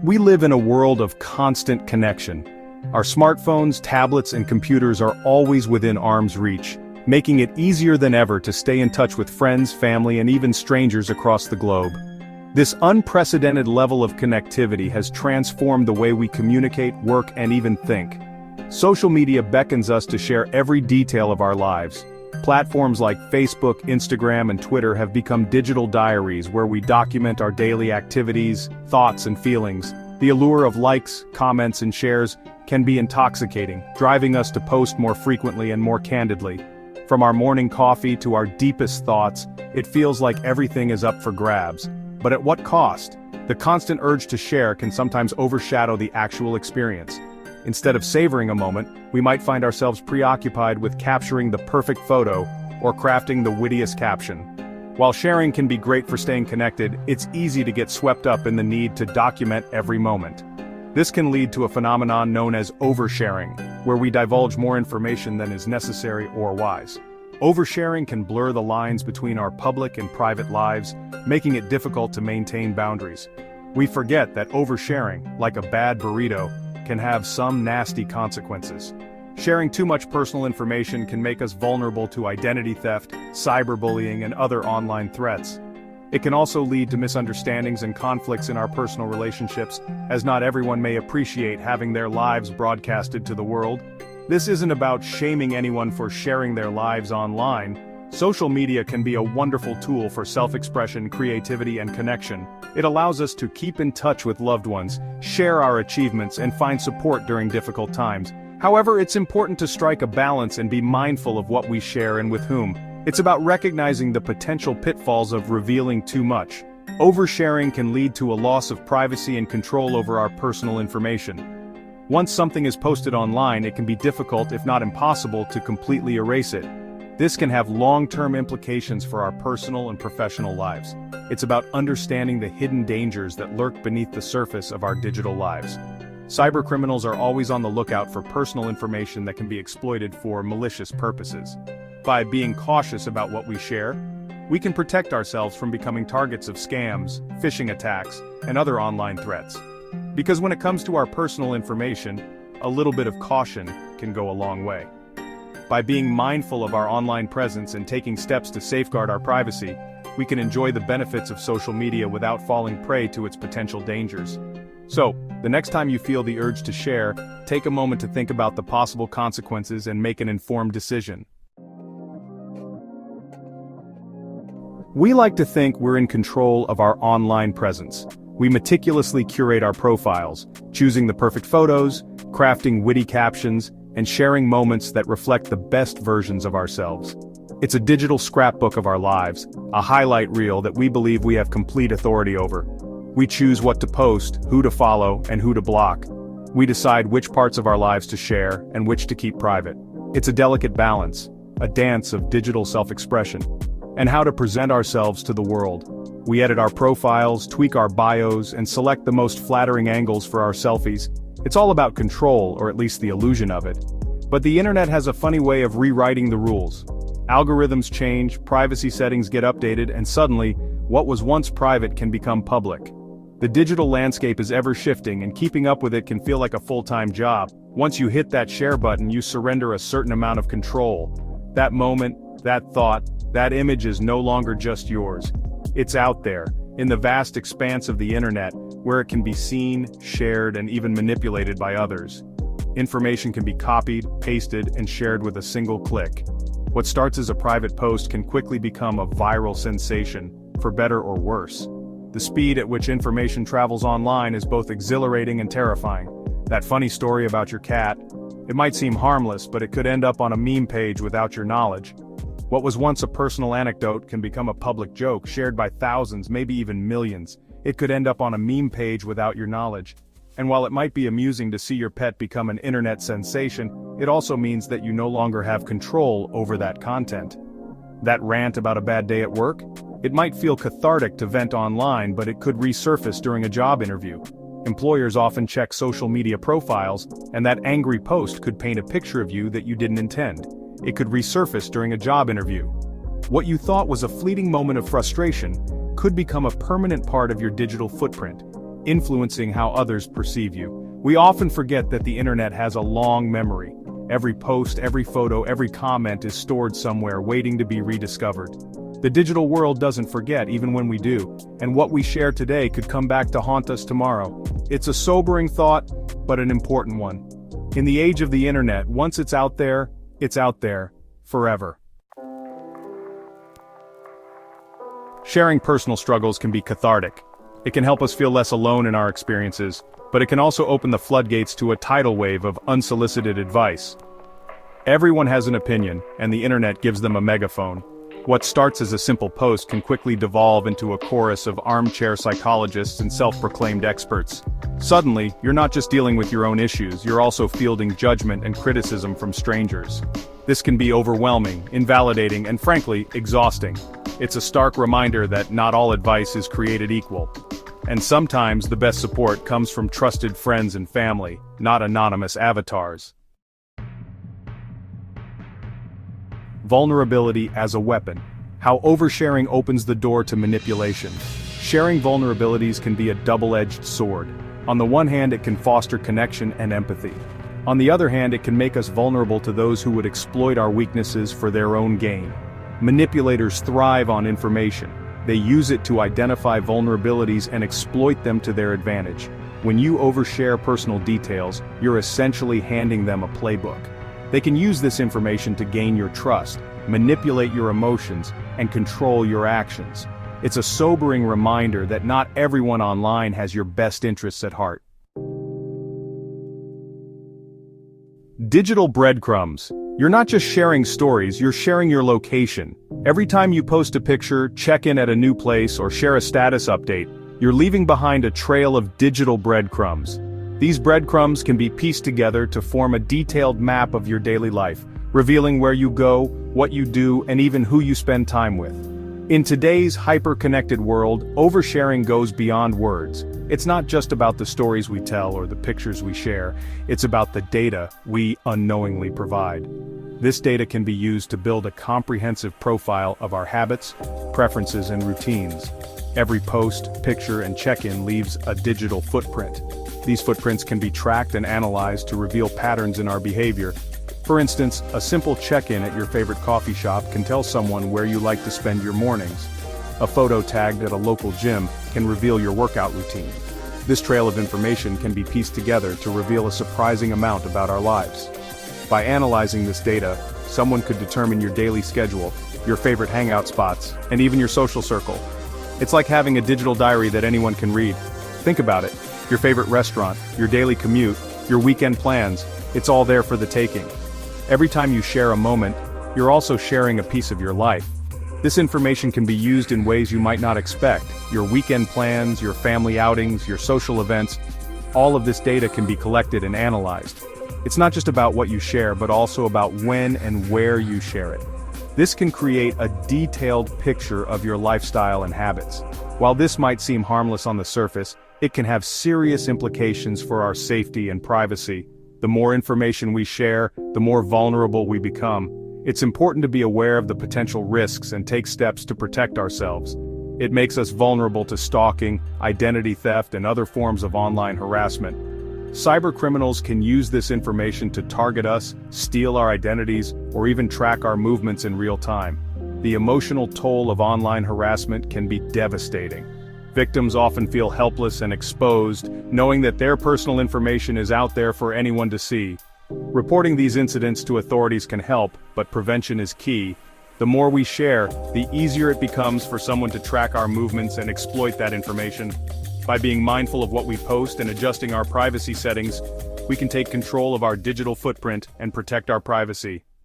We live in a world of constant connection. Our smartphones, tablets, and computers are always within arm's reach, making it easier than ever to stay in touch with friends, family, and even strangers across the globe. This unprecedented level of connectivity has transformed the way we communicate, work, and even think. Social media beckons us to share every detail of our lives. Platforms like Facebook, Instagram, and Twitter have become digital diaries where we document our daily activities, thoughts, and feelings. The allure of likes, comments, and shares can be intoxicating, driving us to post more frequently and more candidly. From our morning coffee to our deepest thoughts, it feels like everything is up for grabs. But at what cost? The constant urge to share can sometimes overshadow the actual experience. Instead of savoring a moment, we might find ourselves preoccupied with capturing the perfect photo or crafting the wittiest caption. While sharing can be great for staying connected, it's easy to get swept up in the need to document every moment. This can lead to a phenomenon known as oversharing, where we divulge more information than is necessary or wise. Oversharing can blur the lines between our public and private lives, making it difficult to maintain boundaries. We forget that oversharing, like a bad burrito, can have some nasty consequences. Sharing too much personal information can make us vulnerable to identity theft, cyberbullying, and other online threats. It can also lead to misunderstandings and conflicts in our personal relationships, as not everyone may appreciate having their lives broadcasted to the world. This isn't about shaming anyone for sharing their lives online. Social media can be a wonderful tool for self-expression, creativity, and connection. It allows us to keep in touch with loved ones, share our achievements, and find support during difficult times. However, it's important to strike a balance and be mindful of what we share and with whom. It's about recognizing the potential pitfalls of revealing too much. Oversharing can lead to a loss of privacy and control over our personal information. Once something is posted online, it can be difficult, if not impossible, to completely erase it. This can have long-term implications for our personal and professional lives. It's about understanding the hidden dangers that lurk beneath the surface of our digital lives. Cybercriminals are always on the lookout for personal information that can be exploited for malicious purposes. By being cautious about what we share, we can protect ourselves from becoming targets of scams, phishing attacks, and other online threats. Because when it comes to our personal information, a little bit of caution can go a long way. By being mindful of our online presence and taking steps to safeguard our privacy, we can enjoy the benefits of social media without falling prey to its potential dangers. So, the next time you feel the urge to share, take a moment to think about the possible consequences and make an informed decision. We like to think we're in control of our online presence. We meticulously curate our profiles, choosing the perfect photos, crafting witty captions, and sharing moments that reflect the best versions of ourselves. It's a digital scrapbook of our lives, a highlight reel that we believe we have complete authority over. We choose what to post, who to follow, and who to block. We decide which parts of our lives to share and which to keep private. It's a delicate balance, a dance of digital self-expression, and how to present ourselves to the world. We edit our profiles, tweak our bios, and select the most flattering angles for our selfies. It's all about control, or at least the illusion of it. But the internet has a funny way of rewriting the rules. Algorithms change, privacy settings get updated, and suddenly, what was once private can become public. The digital landscape is ever shifting, and keeping up with it can feel like a full-time job. Once you hit that share button, you surrender a certain amount of control. That moment, that thought, that image is no longer just yours. It's out there, in the vast expanse of the internet, where it can be seen, shared, and even manipulated by others. Information can be copied, pasted, and shared with a single click. What starts as a private post can quickly become a viral sensation, for better or worse. The speed at which information travels online is both exhilarating and terrifying. That funny story about your cat, it might seem harmless, but it could end up on a meme page without your knowledge. What was once a personal anecdote can become a public joke shared by thousands, maybe even millions. It could end up on a meme page without your knowledge. And while it might be amusing to see your pet become an internet sensation, it also means that you no longer have control over that content. That rant about a bad day at work? It might feel cathartic to vent online, but it could resurface during a job interview. Employers often check social media profiles, and that angry post could paint a picture of you that you didn't intend. It could resurface during a job interview. What you thought was a fleeting moment of frustration could become a permanent part of your digital footprint. influencing how others perceive you. We often forget that the internet has a long memory. Every post, every photo, every comment is stored somewhere waiting to be rediscovered. The digital world doesn't forget even when we do, and what we share today could come back to haunt us tomorrow. It's a sobering thought, but an important one. In the age of the internet, once it's out there, forever. Sharing personal struggles can be cathartic. It can help us feel less alone in our experiences, but it can also open the floodgates to a tidal wave of unsolicited advice. Everyone has an opinion, and the internet gives them a megaphone. What starts as a simple post can quickly devolve into a chorus of armchair psychologists and self-proclaimed experts. Suddenly, you're not just dealing with your own issues, you're also fielding judgment and criticism from strangers. This can be overwhelming, invalidating, and frankly, exhausting. It's a stark reminder that not all advice is created equal. And sometimes the best support comes from trusted friends and family, not anonymous avatars. Vulnerability as a weapon. How oversharing opens the door to manipulation. Sharing vulnerabilities can be a double-edged sword. On the one hand, it can foster connection and empathy. On the other hand, it can make us vulnerable to those who would exploit our weaknesses for their own gain. Manipulators thrive on information. They use it to identify vulnerabilities and exploit them to their advantage. When you overshare personal details, you're essentially handing them a playbook. They can use this information to gain your trust, manipulate your emotions, and control your actions. It's a sobering reminder that not everyone online has your best interests at heart. Digital breadcrumbs. You're not just sharing stories, you're sharing your location. Every time you post a picture, check in at a new place, or share a status update, you're leaving behind a trail of digital breadcrumbs. These breadcrumbs can be pieced together to form a detailed map of your daily life, revealing where you go, what you do, and even who you spend time with. In today's hyper-connected world, oversharing goes beyond words. It's not just about the stories we tell or the pictures we share, it's about the data we unknowingly provide. This data can be used to build a comprehensive profile of our habits, preferences, and routines. Every post, picture, and check-in leaves a digital footprint. These footprints can be tracked and analyzed to reveal patterns in our behavior. For instance, a simple check-in at your favorite coffee shop can tell someone where you like to spend your mornings. A photo tagged at a local gym can reveal your workout routine. This trail of information can be pieced together to reveal a surprising amount about our lives. By analyzing this data, someone could determine your daily schedule, your favorite hangout spots, and even your social circle. It's like having a digital diary that anyone can read. Think about it. Your favorite restaurant, your daily commute, your weekend plans, it's all there for the taking. Every time you share a moment, you're also sharing a piece of your life. This information can be used in ways you might not expect. Your weekend plans, your family outings, your social events, all of this data can be collected and analyzed. It's not just about what you share, but also about when and where you share it. This can create a detailed picture of your lifestyle and habits. While this might seem harmless on the surface, it can have serious implications for our safety and privacy. The more information we share, the more vulnerable we become. It's important to be aware of the potential risks and take steps to protect ourselves. It makes us vulnerable to stalking, identity theft, and other forms of online harassment. Cybercriminals can use this information to target us, steal our identities, or even track our movements in real time. The emotional toll of online harassment can be devastating. Victims often feel helpless and exposed, knowing that their personal information is out there for anyone to see. Reporting these incidents to authorities can help, but prevention is key. The more we share, the easier it becomes for someone to track our movements and exploit that information. By being mindful of what we post and adjusting our privacy settings, we can take control of our digital footprint and protect our privacy.